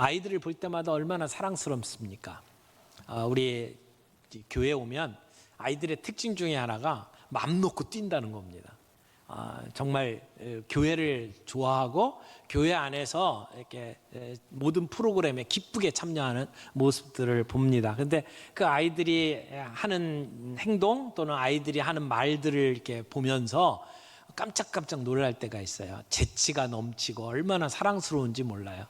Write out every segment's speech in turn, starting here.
아이들을 볼 때마다 얼마나 사랑스럽습니까? 우리 교회에 오면 아이들의 특징 중에 하나가 맘 놓고 뛴다는 겁니다. 정말 교회를 좋아하고 교회 안에서 이렇게 모든 프로그램에 기쁘게 참여하는 모습들을 봅니다. 그런데 그 아이들이 하는 행동 또는 아이들이 하는 말들을 이렇게 보면서 깜짝깜짝 놀랄 때가 있어요. 재치가 넘치고 얼마나 사랑스러운지 몰라요.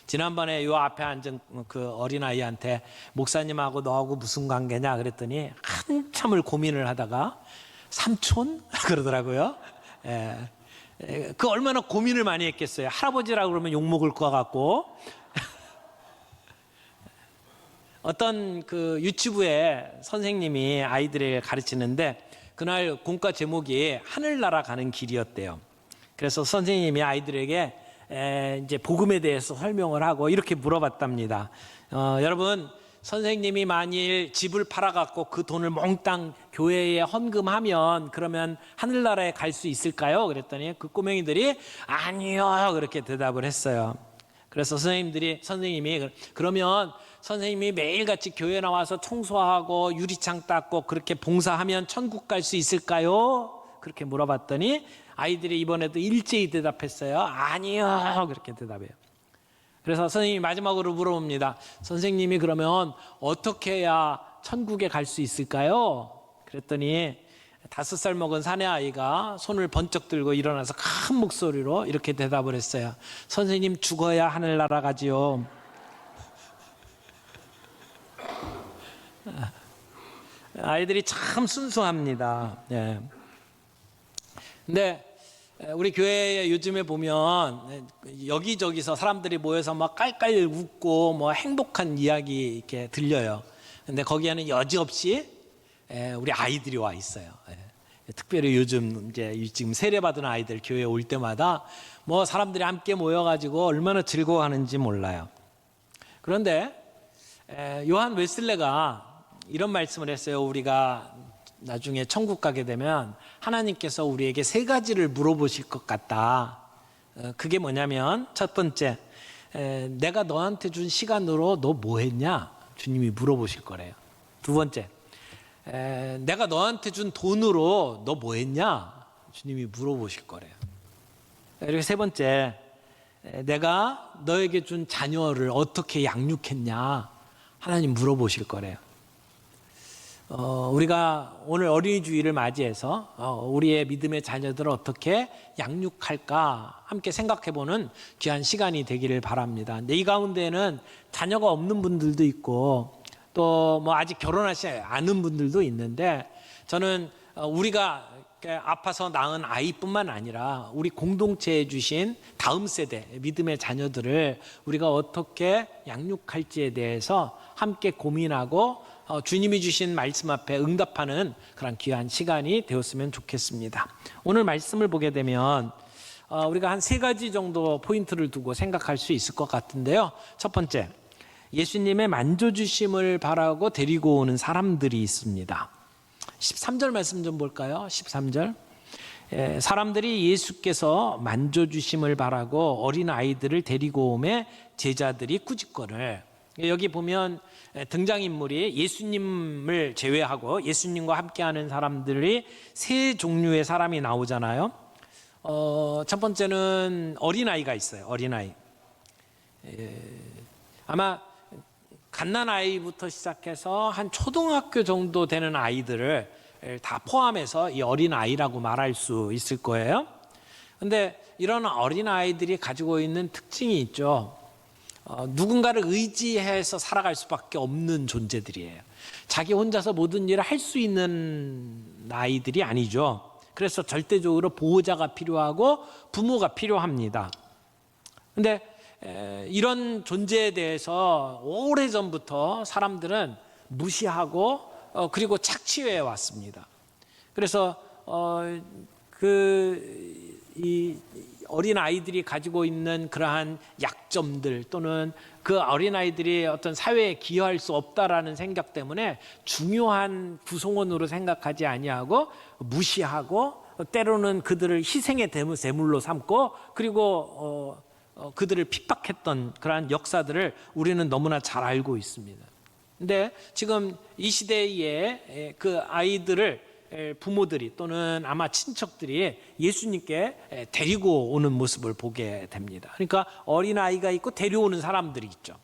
지난번에 요 앞에 앉은 그 어린아이한테 목사님하고 너하고 무슨 관계냐 그랬더니 한참을 고민을 하다가 삼촌? 그러더라고요. 그 얼마나 고민을 많이 했겠어요. 할아버지라고 그러면 욕먹을 것 같고. 어떤 그 유튜브에 선생님이 아이들에게 가르치는데 그날 공과 제목이 하늘나라 가는 길이었대요. 그래서 선생님이 아이들에게 이제 복음에 대해서 설명을 하고 이렇게 물어봤답니다. 여러분, 선생님이 만일 집을 팔아갖고 그 돈을 몽땅 교회에 헌금하면 그러면 하늘나라에 갈 수 있을까요? 그랬더니 그 꼬맹이들이 아니요 그렇게 대답을 했어요. 그래서 선생님이 그러면 선생님이 매일같이 교회 나와서 청소하고 유리창 닦고 그렇게 봉사하면 천국 갈 수 있을까요? 그렇게 물어봤더니 아이들이 이번에도 일제히 대답했어요. 아니요 그렇게 대답해요. 그래서 선생님이 마지막으로 물어봅니다. 선생님이 그러면 어떻게 해야 천국에 갈 수 있을까요? 그랬더니 5살 먹은 사내아이가 손을 번쩍 들고 일어나서 큰 목소리로 이렇게 대답을 했어요. 선생님 죽어야 하늘나라 가지요. 아이들이 참 순수합니다. 네. 근데 우리 교회에 요즘에 보면 여기저기서 사람들이 모여서 막 깔깔 웃고 뭐 행복한 이야기 이렇게 들려요. 근데 거기에는 여지없이 우리 아이들이 와 있어요. 특별히 요즘 이제 지금 세례받은 아이들 교회에 올 때마다 뭐 사람들이 함께 모여가지고 얼마나 즐거워하는지 몰라요. 그런데 요한 웨슬레가 이런 말씀을 했어요. 우리가 나중에 천국 가게 되면 하나님께서 우리에게 3가지를 물어보실 것 같다. 그게 뭐냐면 첫 번째, 내가 너한테 준 시간으로 너 뭐 했냐? 주님이 물어보실 거래요. 두 번째, 내가 너한테 준 돈으로 너 뭐 했냐? 주님이 물어보실 거래요. 그리고 세 번째, 내가 너에게 준 자녀를 어떻게 양육했냐? 하나님 물어보실 거래요. 우리가 오늘 어린이 주일을 맞이해서 우리의 믿음의 자녀들을 어떻게 양육할까 함께 생각해보는 귀한 시간이 되기를 바랍니다. 근데 이 가운데는 자녀가 없는 분들도 있고 또 뭐 아직 결혼하지 않은 분들도 있는데 저는 우리가 아파서 낳은 아이뿐만 아니라 우리 공동체에 주신 다음 세대 믿음의 자녀들을 우리가 어떻게 양육할지에 대해서 함께 고민하고 주님이 주신 말씀 앞에 응답하는 그런 귀한 시간이 되었으면 좋겠습니다. 오늘 말씀을 보게 되면 우리가 한 3가지 정도 포인트를 두고 생각할 수 있을 것 같은데요. 첫 번째, 예수님의 만져주심을 바라고 데리고 오는 사람들이 있습니다. 13절 말씀 좀 볼까요? 13절. 사람들이 예수께서 만져주심을 바라고 어린아이들을 데리고 오매 제자들이 꾸짖거늘. 여기 보면 등장인물이 예수님을 제외하고 예수님과 함께하는 사람들이 3 종류의 사람이 나오잖아요. 첫 번째는 어린아이가 있어요. 어린아이. 아마 갓난아이부터 시작해서 한 초등학교 정도 되는 아이들을 다 포함해서 이 어린아이라고 말할 수 있을 거예요. 그런데 이런 어린아이들이 가지고 있는 특징이 있죠. 누군가를 의지해서 살아갈 수밖에 없는 존재들이에요. 자기 혼자서 모든 일을 할 수 있는 아이들이 아니죠. 그래서 절대적으로 보호자가 필요하고 부모가 필요합니다. 그런데 이런 존재에 대해서 오래전부터 사람들은 무시하고 그리고 착취해 왔습니다. 그래서 이 어린아이들이 가지고 있는 그러한 약점들 또는 그 어린아이들이 어떤 사회에 기여할 수 없다라는 생각 때문에 중요한 구성원으로 생각하지 아니하고 무시하고 때로는 그들을 희생의 제물로 삼고 그리고 그들을 핍박했던 그러한 역사들을 우리는 너무나 잘 알고 있습니다. 근데 지금 이 시대에 그 아이들을 부모들이 또는 아마 친척들이 예수님께 데리고 오는 모습을 보게 됩니다. 그러니까 어린아이가 있고 데려오는 사람들이 있죠.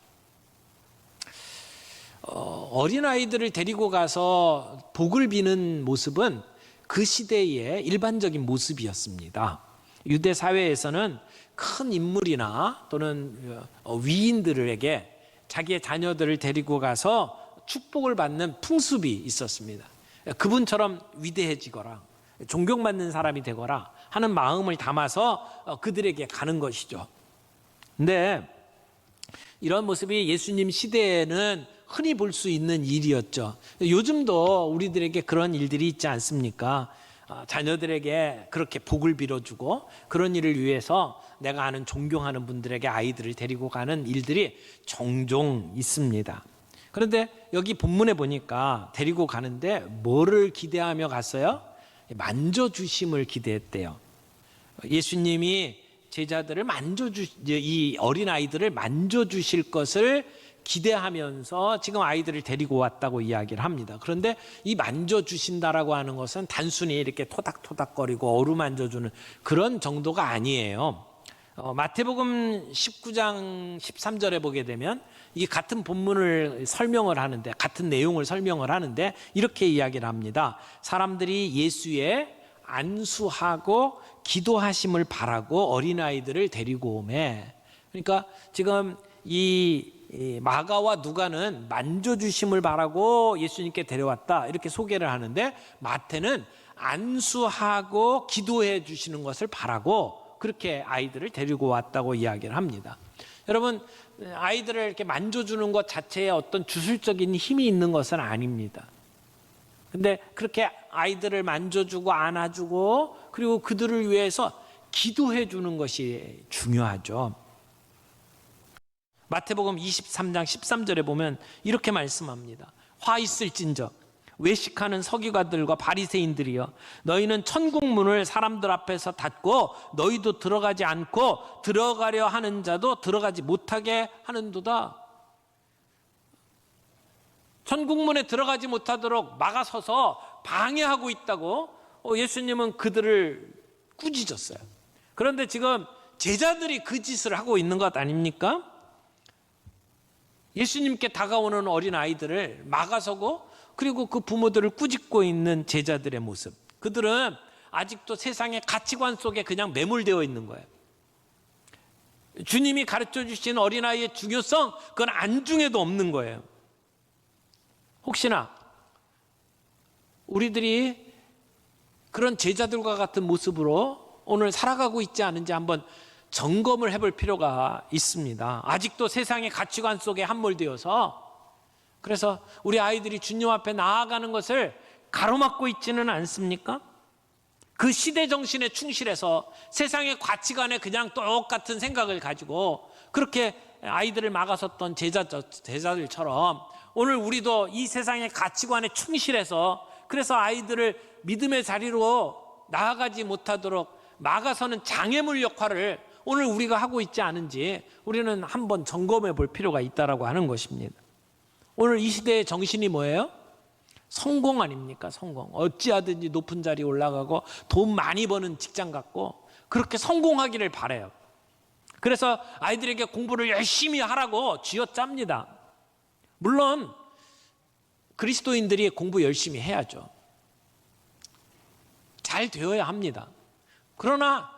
어린아이들을 데리고 가서 복을 비는 모습은 그 시대의 일반적인 모습이었습니다. 유대 사회에서는 큰 인물이나 또는 위인들에게 자기의 자녀들을 데리고 가서 축복을 받는 풍습이 있었습니다. 그분처럼 위대해지거라, 존경받는 사람이 되거라 하는 마음을 담아서 그들에게 가는 것이죠. 근데 이런 모습이 예수님 시대에는 흔히 볼 수 있는 일이었죠. 요즘도 우리들에게 그런 일들이 있지 않습니까? 자녀들에게 그렇게 복을 빌어주고 그런 일을 위해서 내가 아는 존경하는 분들에게 아이들을 데리고 가는 일들이 종종 있습니다. 그런데 여기 본문에 보니까 데리고 가는데 뭐를 기대하며 갔어요? 만져주심을 기대했대요. 예수님이 제자들을 이 어린아이들을 만져주실 것을 기대하면서 지금 아이들을 데리고 왔다고 이야기를 합니다. 그런데 이 만져주신다라고 하는 것은 단순히 이렇게 토닥토닥거리고 어루만져주는 그런 정도가 아니에요. 마태복음 19장 13절에 보게 되면 이 같은 본문을 설명을 하는데, 같은 내용을 설명을 하는데 이렇게 이야기를 합니다. 사람들이 예수의 안수하고 기도하심을 바라고 어린아이들을 데리고 오매. 그러니까 지금 이 마가와 누가는 만져주심을 바라고 예수님께 데려왔다 이렇게 소개를 하는데, 마태는 안수하고 기도해 주시는 것을 바라고 그렇게 아이들을 데리고 왔다고 이야기를 합니다. 여러분, 아이들을 이렇게 만져주는 것 자체에 어떤 주술적인 힘이 있는 것은 아닙니다. 근데 그렇게 아이들을 만져주고 안아주고 그리고 그들을 위해서 기도해 주는 것이 중요하죠. 마태복음 23장 13절에 보면 이렇게 말씀합니다. 화 있을진저 외식하는 서기관들과 바리새인들이여, 너희는 천국 문을 사람들 앞에서 닫고 너희도 들어가지 않고 들어가려 하는 자도 들어가지 못하게 하는도다. 천국 문에 들어가지 못하도록 막아서서 방해하고 있다고 예수님은 그들을 꾸짖었어요. 그런데 지금 제자들이 그 짓을 하고 있는 것 아닙니까? 예수님께 다가오는 어린 아이들을 막아서고 그리고 그 부모들을 꾸짖고 있는 제자들의 모습, 그들은 아직도 세상의 가치관 속에 그냥 매몰되어 있는 거예요. 주님이 가르쳐 주신 어린아이의 중요성, 그건 안중에도 없는 거예요. 혹시나 우리들이 그런 제자들과 같은 모습으로 오늘 살아가고 있지 않은지 한번 점검을 해볼 필요가 있습니다. 아직도 세상의 가치관 속에 함몰되어서, 그래서 우리 아이들이 주님 앞에 나아가는 것을 가로막고 있지는 않습니까? 그 시대 정신에 충실해서 세상의 가치관에 그냥 똑같은 생각을 가지고 그렇게 아이들을 막아섰던 제자들처럼 오늘 우리도 이 세상의 가치관에 충실해서 그래서 아이들을 믿음의 자리로 나아가지 못하도록 막아서는 장애물 역할을 오늘 우리가 하고 있지 않은지 우리는 한번 점검해 볼 필요가 있다라고 하는 것입니다. 오늘 이 시대의 정신이 뭐예요? 성공 아닙니까? 성공. 어찌하든지 높은 자리에 올라가고 돈 많이 버는 직장 갖고 그렇게 성공하기를 바라요. 그래서 아이들에게 공부를 열심히 하라고 쥐어짭니다. 물론 그리스도인들이 공부 열심히 해야죠. 잘 되어야 합니다. 그러나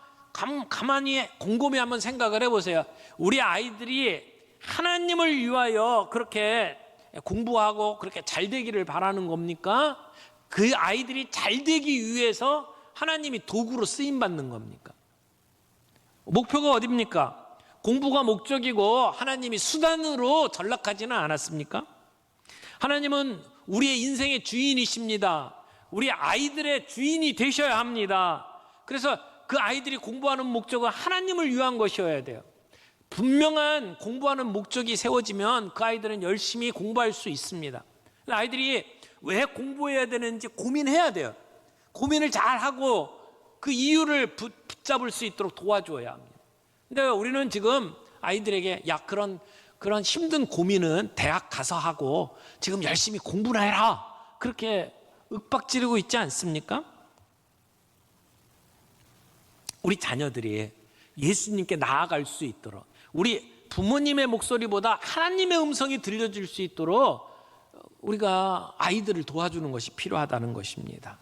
가만히 곰곰이 한번 생각을 해보세요. 우리 아이들이 하나님을 위하여 그렇게 공부하고 그렇게 잘 되기를 바라는 겁니까? 그 아이들이 잘 되기 위해서 하나님이 도구로 쓰임받는 겁니까? 목표가 어디입니까? 공부가 목적이고 하나님이 수단으로 전락하지는 않았습니까? 하나님은 우리의 인생의 주인이십니다. 우리 아이들의 주인이 되셔야 합니다. 그래서 그 아이들이 공부하는 목적은 하나님을 위한 것이어야 돼요. 분명한 공부하는 목적이 세워지면 그 아이들은 열심히 공부할 수 있습니다. 아이들이 왜 공부해야 되는지 고민해야 돼요. 고민을 잘 하고 그 이유를 붙잡을 수 있도록 도와줘야 합니다. 근데 우리는 지금 아이들에게 야, 그런 힘든 고민은 대학 가서 하고 지금 열심히 공부나 해라, 그렇게 윽박지르고 있지 않습니까? 우리 자녀들이 예수님께 나아갈 수 있도록, 우리 부모님의 목소리보다 하나님의 음성이 들려질 수 있도록 우리가 아이들을 도와주는 것이 필요하다는 것입니다.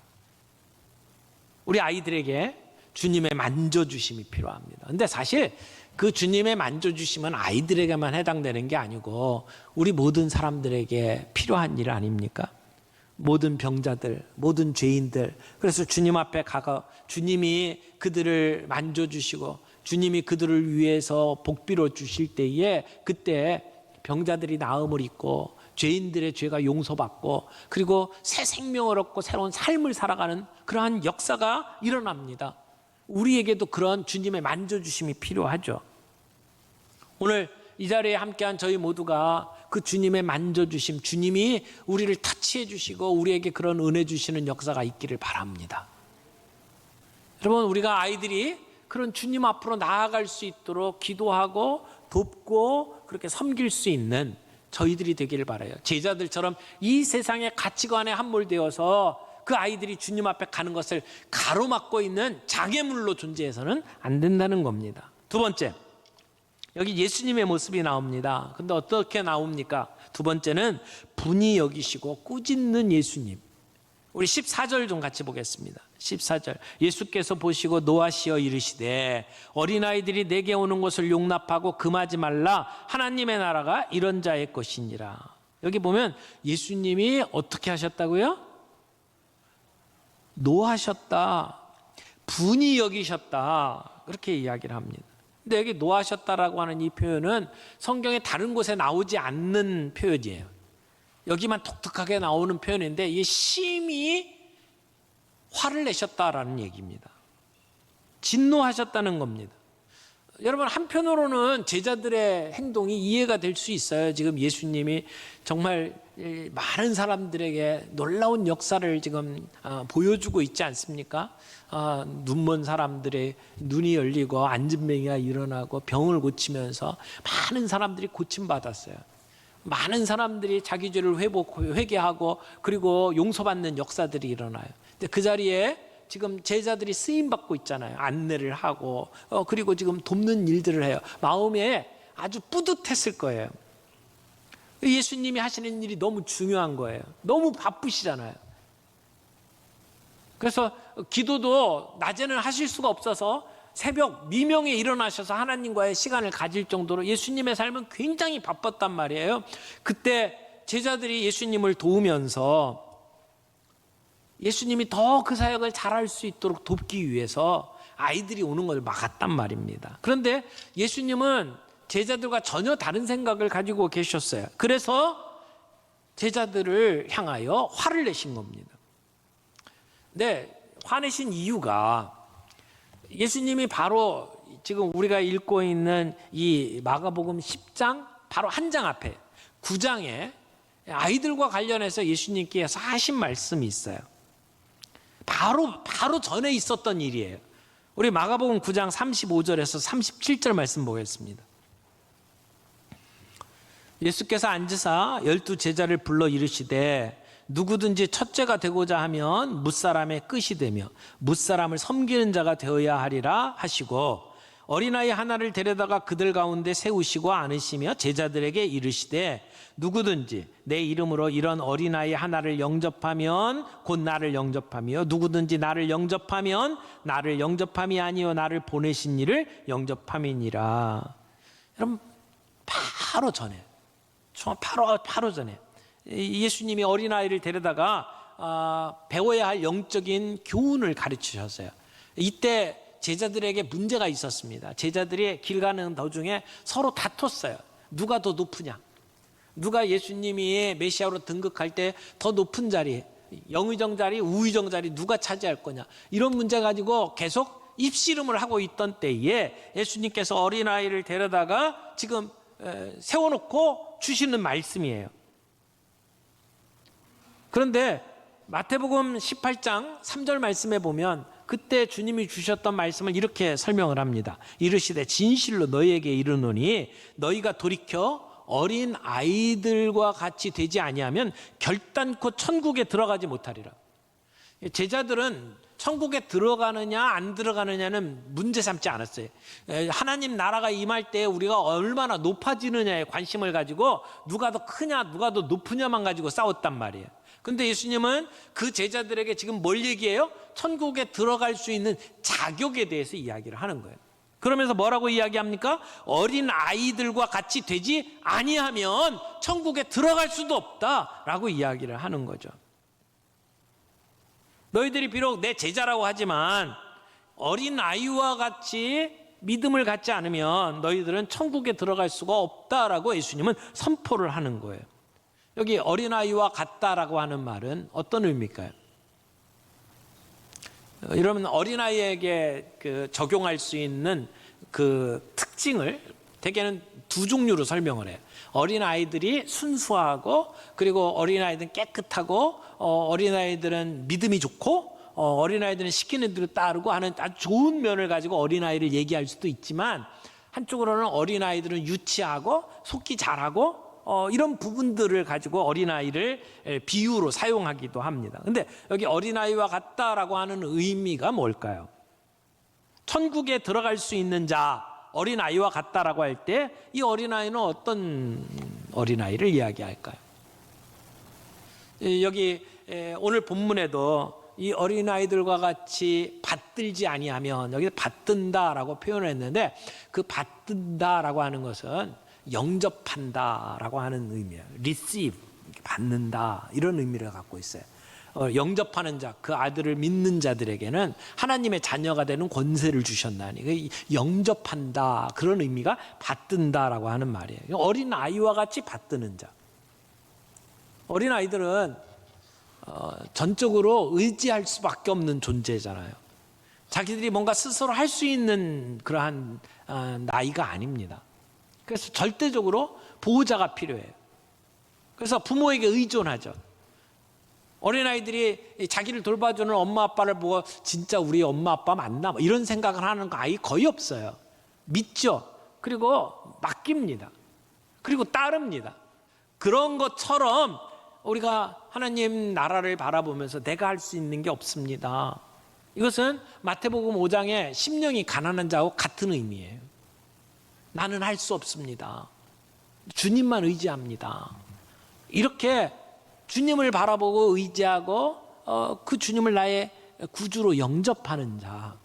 우리 아이들에게 주님의 만져주심이 필요합니다. 근데 사실 그 주님의 만져주심은 아이들에게만 해당되는 게 아니고 우리 모든 사람들에게 필요한 일 아닙니까? 모든 병자들, 모든 죄인들. 그래서 주님 앞에 가서 주님이 그들을 만져주시고 주님이 그들을 위해서 복비로 주실 때에 그때 병자들이 나음을 입고 죄인들의 죄가 용서받고 그리고 새 생명을 얻고 새로운 삶을 살아가는 그러한 역사가 일어납니다. 우리에게도 그런 주님의 만져주심이 필요하죠. 오늘 이 자리에 함께한 저희 모두가 그 주님의 만져주심, 주님이 우리를 터치해 주시고 우리에게 그런 은혜 주시는 역사가 있기를 바랍니다. 여러분, 우리가 아이들이 그런 주님 앞으로 나아갈 수 있도록 기도하고 돕고 그렇게 섬길 수 있는 저희들이 되기를 바라요. 제자들처럼 이 세상의 가치관에 함몰되어서 그 아이들이 주님 앞에 가는 것을 가로막고 있는 장애물로 존재해서는 안 된다는 겁니다. 두 번째, 여기 예수님의 모습이 나옵니다. 근데 어떻게 나옵니까? 두 번째는 분이 여기시고 꾸짖는 예수님. 우리 14절 좀 같이 보겠습니다. 14절. 예수께서 보시고 노하시어 이르시되 어린아이들이 내게 오는 것을 용납하고 금하지 말라. 하나님의 나라가 이런 자의 것이니라. 여기 보면 예수님이 어떻게 하셨다고요? 노하셨다, 분이 여기셨다, 그렇게 이야기를 합니다. 근데 여기 노하셨다라고 하는 이 표현은 성경의 다른 곳에 나오지 않는 표현이에요. 여기만 독특하게 나오는 표현인데 이게 심히 화를 내셨다라는 얘기입니다. 진노하셨다는 겁니다. 여러분, 한편으로는 제자들의 행동이 이해가 될 수 있어요. 지금 예수님이 정말 많은 사람들에게 놀라운 역사를 지금 보여주고 있지 않습니까? 눈먼 사람들의 눈이 열리고 안진뱅이가 일어나고 병을 고치면서 많은 사람들이 고침받았어요. 많은 사람들이 자기 죄를 회개하고 그리고 용서받는 역사들이 일어나요. 근데 그 자리에 지금 제자들이 쓰임받고 있잖아요. 안내를 하고 그리고 지금 돕는 일들을 해요. 마음에 아주 뿌듯했을 거예요. 예수님이 하시는 일이 너무 중요한 거예요. 너무 바쁘시잖아요. 그래서 기도도 낮에는 하실 수가 없어서 새벽 미명에 일어나셔서 하나님과의 시간을 가질 정도로 예수님의 삶은 굉장히 바빴단 말이에요. 그때 제자들이 예수님을 도우면서 예수님이 더 그 사역을 잘할 수 있도록 돕기 위해서 아이들이 오는 걸 막았단 말입니다. 그런데 예수님은 제자들과 전혀 다른 생각을 가지고 계셨어요. 그래서 제자들을 향하여 화를 내신 겁니다. 근데 화내신 이유가 예수님이 바로 지금 우리가 읽고 있는 이 마가복음 10장 바로 한 장 앞에 9장에 아이들과 관련해서 예수님께서 하신 말씀이 있어요. 바로 전에 있었던 일이에요. 우리 마가복음 9장 35절에서 37절 말씀 보겠습니다. 예수께서 앉으사 12 제자를 불러 이르시되 누구든지 첫째가 되고자 하면 뭇사람의 끝이 되며 뭇사람을 섬기는 자가 되어야 하리라 하시고 어린아이 하나를 데려다가 그들 가운데 세우시고 안으시며 제자들에게 이르시되 누구든지 내 이름으로 이런 어린아이 하나를 영접하면 곧 나를 영접하며 누구든지 나를 영접하면 나를 영접함이 아니요 나를 보내신 이를 영접함이니라. 여러분, 바로 전에 바로 전에 예수님이 어린아이를 데려다가 배워야 할 영적인 교훈을 가르치셨어요. 이때 제자들에게 문제가 있었습니다. 제자들이 길 가는 도중에 서로 다퉜어요. 누가 더 높으냐, 누가 예수님이 메시아로 등극할 때 더 높은 자리, 영의정 자리, 우의정 자리 누가 차지할 거냐, 이런 문제 가지고 계속 입씨름을 하고 있던 때에 예수님께서 어린아이를 데려다가 지금 세워놓고 주시는 말씀이에요. 그런데 마태복음 18장 3절 말씀에 보면 그때 주님이 주셨던 말씀을 이렇게 설명을 합니다. 이르시되 진실로 너희에게 이르노니 너희가 돌이켜 어린 아이들과 같이 되지 아니하면 결단코 천국에 들어가지 못하리라. 제자들은 천국에 들어가느냐 안 들어가느냐는 문제 삼지 않았어요. 하나님 나라가 임할 때 우리가 얼마나 높아지느냐에 관심을 가지고 누가 더 크냐 누가 더 높으냐만 가지고 싸웠단 말이에요. 근데 예수님은 그 제자들에게 지금 뭘 얘기해요? 천국에 들어갈 수 있는 자격에 대해서 이야기를 하는 거예요. 그러면서 뭐라고 이야기합니까? 어린 아이들과 같이 되지 아니하면 천국에 들어갈 수도 없다라고 이야기를 하는 거죠. 너희들이 비록 내 제자라고 하지만 어린 아이와 같이 믿음을 갖지 않으면 너희들은 천국에 들어갈 수가 없다라고 예수님은 선포를 하는 거예요. 여기 어린아이와 같다라고 하는 말은 어떤 의미일까요? 여러분, 어린아이에게 적용할 수 있는 그 특징을 대개는 두 종류로 설명을 해요. 어린아이들이 순수하고, 그리고 어린아이들은 깨끗하고, 어린아이들은 믿음이 좋고, 어린아이들은 시키는 대로 따르고 하는 아주 좋은 면을 가지고 어린아이를 얘기할 수도 있지만, 한쪽으로는 어린아이들은 유치하고 속기 잘하고 이런 부분들을 가지고 어린아이를 비유로 사용하기도 합니다. 근데 여기 어린아이와 같다라고 하는 의미가 뭘까요? 천국에 들어갈 수 있는 자, 어린아이와 같다라고 할 때 이 어린아이는 어떤 어린아이를 이야기할까요? 여기 오늘 본문에도 이 어린아이들과 같이 받들지 아니하면, 여기 받든다라고 표현을 했는데, 그 받든다라고 하는 것은 영접한다라고 하는 의미예요. receive, 받는다, 이런 의미를 갖고 있어요. 영접하는 자, 그 아들을 믿는 자들에게는 하나님의 자녀가 되는 권세를 주셨나니 영접한다, 그런 의미가 받든다라고 하는 말이에요. 어린 아이와 같이 받드는 자. 어린 아이들은 전적으로 의지할 수밖에 없는 존재잖아요. 자기들이 뭔가 스스로 할 수 있는 그러한 나이가 아닙니다. 그래서 절대적으로 보호자가 필요해요. 그래서 부모에게 의존하죠. 어린아이들이 자기를 돌봐주는 엄마 아빠를 보고 진짜 우리 엄마 아빠 맞나? 이런 생각을 하는 아이 거의 없어요. 믿죠. 그리고 맡깁니다. 그리고 따릅니다. 그런 것처럼 우리가 하나님 나라를 바라보면서 내가 할 수 있는 게 없습니다. 이것은 마태복음 5장에 심령이 가난한 자하고 같은 의미예요. 나는 할 수 없습니다. 주님만 의지합니다. 이렇게 주님을 바라보고 의지하고 그 주님을 나의 구주로 영접하는 자,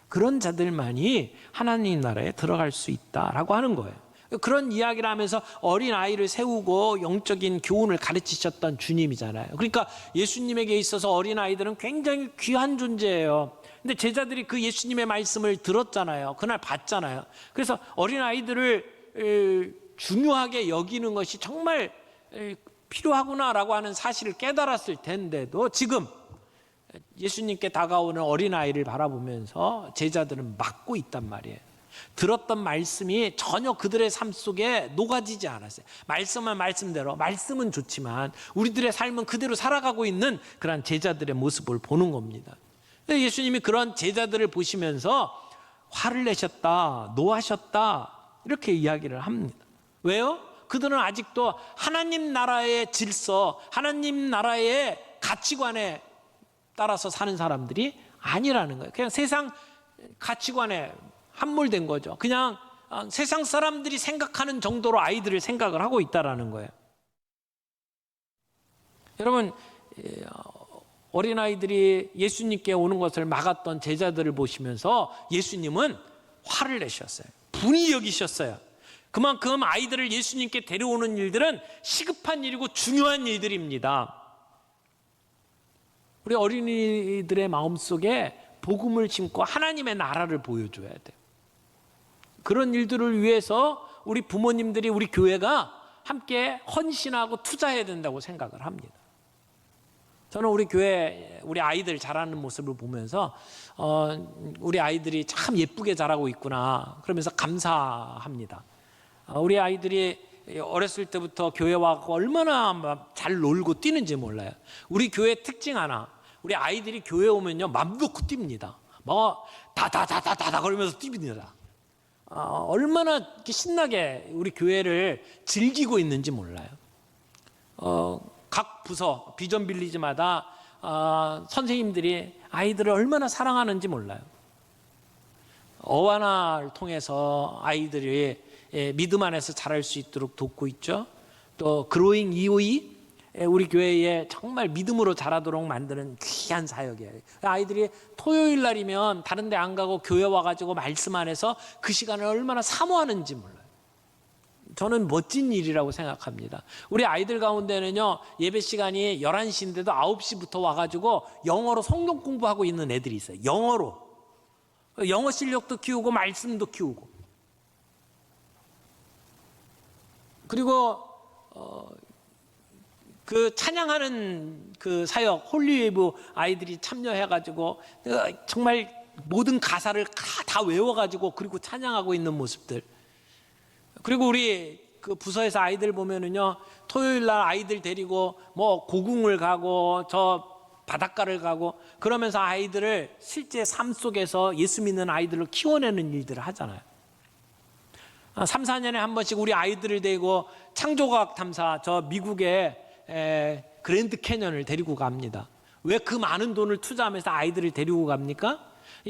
그런 자들만이 하나님 나라에 들어갈 수 있다라고 하는 거예요. 그런 이야기를 하면서 어린아이를 세우고 영적인 교훈을 가르치셨던 주님이잖아요. 그러니까 예수님에게 있어서 어린아이들은 굉장히 귀한 존재예요. 근데 제자들이 그 예수님의 말씀을 들었잖아요. 그날 봤잖아요. 그래서 어린아이들을 중요하게 여기는 것이 정말 필요하구나라고 하는 사실을 깨달았을 텐데도 지금 예수님께 다가오는 어린아이를 바라보면서 제자들은 막고 있단 말이에요. 들었던 말씀이 전혀 그들의 삶 속에 녹아지지 않았어요. 말씀은 말씀대로, 말씀은 좋지만 우리들의 삶은 그대로 살아가고 있는 그런 제자들의 모습을 보는 겁니다. 예수님이 그런 제자들을 보시면서 화를 내셨다, 노하셨다, 이렇게 이야기를 합니다. 왜요? 그들은 아직도 하나님 나라의 질서, 하나님 나라의 가치관에 따라서 사는 사람들이 아니라는 거예요. 그냥 세상 가치관에 함몰된 거죠. 그냥 세상 사람들이 생각하는 정도로 아이들을 생각을 하고 있다라는 거예요. 여러분, 어린아이들이 예수님께 오는 것을 막았던 제자들을 보시면서 예수님은 화를 내셨어요. 분이 여기셨어요. 그만큼 아이들을 예수님께 데려오는 일들은 시급한 일이고 중요한 일들입니다. 우리 어린이들의 마음속에 복음을 심고 하나님의 나라를 보여줘야 돼요. 그런 일들을 위해서 우리 부모님들이, 우리 교회가 함께 헌신하고 투자해야 된다고 생각을 합니다. 저는 우리 교회, 우리 아이들 자라는 모습을 보면서 우리 아이들이 참 예쁘게 자라고 있구나, 그러면서 감사합니다. 우리 아이들이 어렸을 때부터 교회 와서 얼마나 잘 놀고 뛰는지 몰라요. 우리 교회 특징 하나, 우리 아이들이 교회 오면요 맘 놓고 뜁니다. 뭐 다다다다다 그러면서 뛰입니다. 얼마나 이렇게 신나게 우리 교회를 즐기고 있는지 몰라요. 각 부서 비전 빌리지마다 선생님들이 아이들을 얼마나 사랑하는지 몰라요. 어와나를 통해서 아이들이 믿음 안에서 자랄 수 있도록 돕고 있죠. 또 그로잉 EOE 우리 교회에 정말 믿음으로 자라도록 만드는 귀한 사역이에요. 아이들이 토요일 날이면 다른 데 안 가고 교회 와가지고 말씀 안에서 그 시간을 얼마나 사모하는지 몰라요. 저는 멋진 일이라고 생각합니다. 우리 아이들 가운데는요, 예배 시간이 11시인데도 9시부터 와가지고 영어로 성경 공부하고 있는 애들이 있어요. 영어 실력도 키우고 말씀도 키우고. 그리고 그 찬양하는 그 사역 홀리웨이브 아이들이 참여해가지고 정말 모든 가사를 다 외워가지고 그리고 찬양하고 있는 모습들. 그리고 우리 그 부서에서 아이들 보면은요, 토요일 날 아이들 데리고 뭐 고궁을 가고 저 바닷가를 가고 그러면서 아이들을 실제 삶 속에서 예수 믿는 아이들로 키워내는 일들을 하잖아요. 3, 4년에 한 번씩 우리 아이들을 데리고 창조과학 탐사 저 미국의 그랜드 캐년을 데리고 갑니다. 왜 그 많은 돈을 투자하면서 아이들을 데리고 갑니까?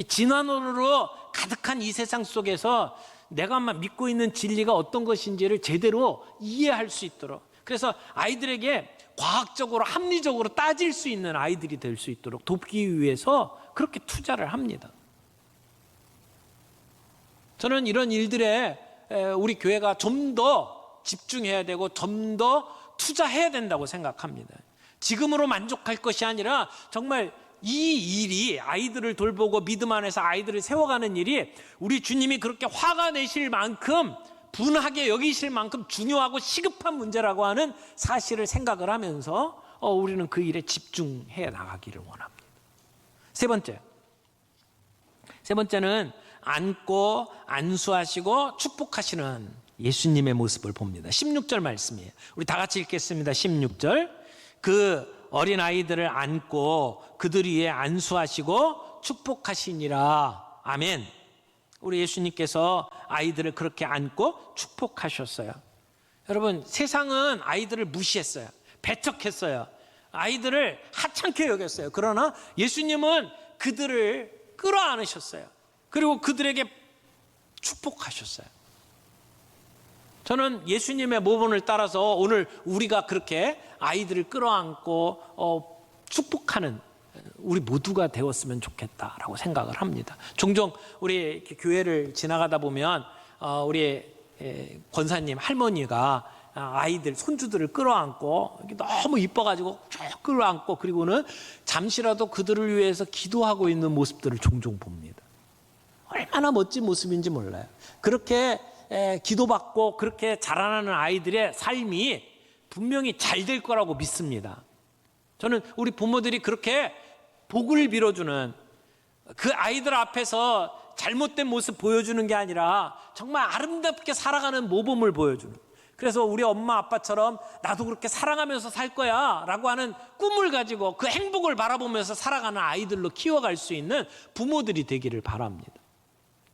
진화론으로 가득한 이 세상 속에서 내가 믿고 있는 진리가 어떤 것인지를 제대로 이해할 수 있도록, 그래서 아이들에게 과학적으로 합리적으로 따질 수 있는 아이들이 될 수 있도록 돕기 위해서 그렇게 투자를 합니다. 저는 이런 일들에 우리 교회가 좀 더 집중해야 되고 좀 더 투자해야 된다고 생각합니다. 지금으로 만족할 것이 아니라 정말 이 일이, 아이들을 돌보고 믿음 안에서 아이들을 세워가는 일이 우리 주님이 그렇게 화가 내실 만큼, 분하게 여기실 만큼 중요하고 시급한 문제라고 하는 사실을 생각을 하면서 우리는 그 일에 집중해 나가기를 원합니다. 세 번째는 안고 안수하시고 축복하시는 예수님의 모습을 봅니다. 16절 말씀이에요. 우리 다 같이 읽겠습니다. 16절. 그 어린아이들을 안고 그들 위에 안수하시고 축복하시니라. 아멘. 우리 예수님께서 아이들을 그렇게 안고 축복하셨어요. 여러분, 세상은 아이들을 무시했어요. 배척했어요. 아이들을 하찮게 여겼어요. 그러나 예수님은 그들을 끌어안으셨어요. 그리고 그들에게 축복하셨어요. 저는 예수님의 모본을 따라서 오늘 우리가 그렇게 아이들을 끌어안고 축복하는 우리 모두가 되었으면 좋겠다라고 생각을 합니다. 종종 우리 교회를 지나가다 보면 우리 권사님 할머니가 아이들 손주들을 끌어안고 너무 이뻐가지고 쭉 끌어안고 그리고는 잠시라도 그들을 위해서 기도하고 있는 모습들을 종종 봅니다. 얼마나 멋진 모습인지 몰라요. 그렇게 기도받고 그렇게 자라나는 아이들의 삶이 분명히 잘 될 거라고 믿습니다. 저는 우리 부모들이 그렇게 복을 빌어주는, 그 아이들 앞에서 잘못된 모습 보여주는 게 아니라 정말 아름답게 살아가는 모범을 보여주는, 그래서 우리 엄마 아빠처럼 나도 그렇게 사랑하면서 살 거야 라고 하는 꿈을 가지고 그 행복을 바라보면서 살아가는 아이들로 키워갈 수 있는 부모들이 되기를 바랍니다.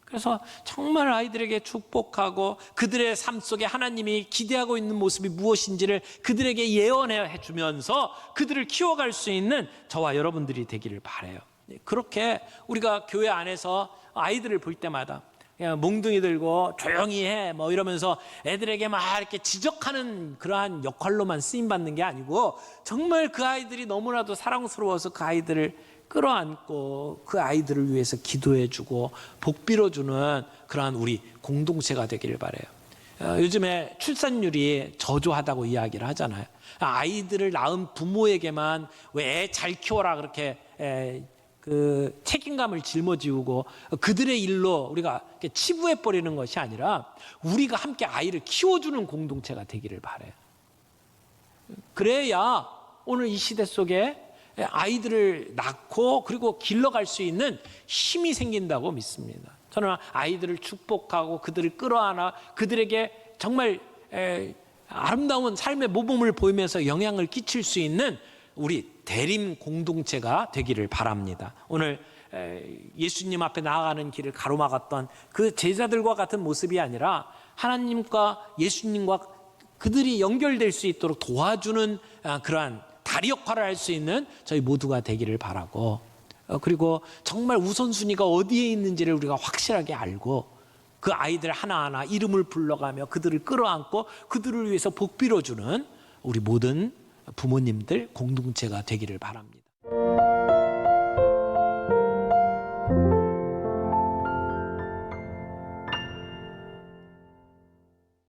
그래서 정말 아이들에게 축복하고 그들의 삶 속에 하나님이 기대하고 있는 모습이 무엇인지를 그들에게 예언해 주면서 그들을 키워갈 수 있는 저와 여러분들이 되기를 바라요. 그렇게 우리가 교회 안에서 아이들을 볼 때마다 그냥 몽둥이 들고 조용히 해 뭐 이러면서 애들에게 막 이렇게 지적하는 그러한 역할로만 쓰임받는 게 아니고, 정말 그 아이들이 너무나도 사랑스러워서 그 아이들을 끌어안고 그 아이들을 위해서 기도해주고 복 빌어주는 그러한 우리 공동체가 되기를 바라요. 요즘에 출산율이 저조하다고 이야기를 하잖아요. 아이들을 낳은 부모에게만 왜 애 잘 키워라 그렇게 그 책임감을 짊어지고 그들의 일로 우리가 치부해버리는 것이 아니라 우리가 함께 아이를 키워주는 공동체가 되기를 바라요. 그래야 오늘 이 시대 속에 아이들을 낳고 그리고 길러갈 수 있는 힘이 생긴다고 믿습니다. 저는 아이들을 축복하고 그들을 끌어안아 그들에게 정말 아름다운 삶의 모범을 보이면서 영향을 끼칠 수 있는 우리 대림 공동체가 되기를 바랍니다. 오늘 예수님 앞에 나아가는 길을 가로막았던 그 제자들과 같은 모습이 아니라 하나님과 예수님과 그들이 연결될 수 있도록 도와주는 그러한 다리 역할을 할 수 있는 저희 모두가 되기를 바라고, 그리고 정말 우선순위가 어디에 있는지를 우리가 확실하게 알고 그 아이들 하나하나 이름을 불러가며 그들을 끌어안고 그들을 위해서 복 빌어주는 우리 모든 부모님들 공동체가 되기를 바랍니다.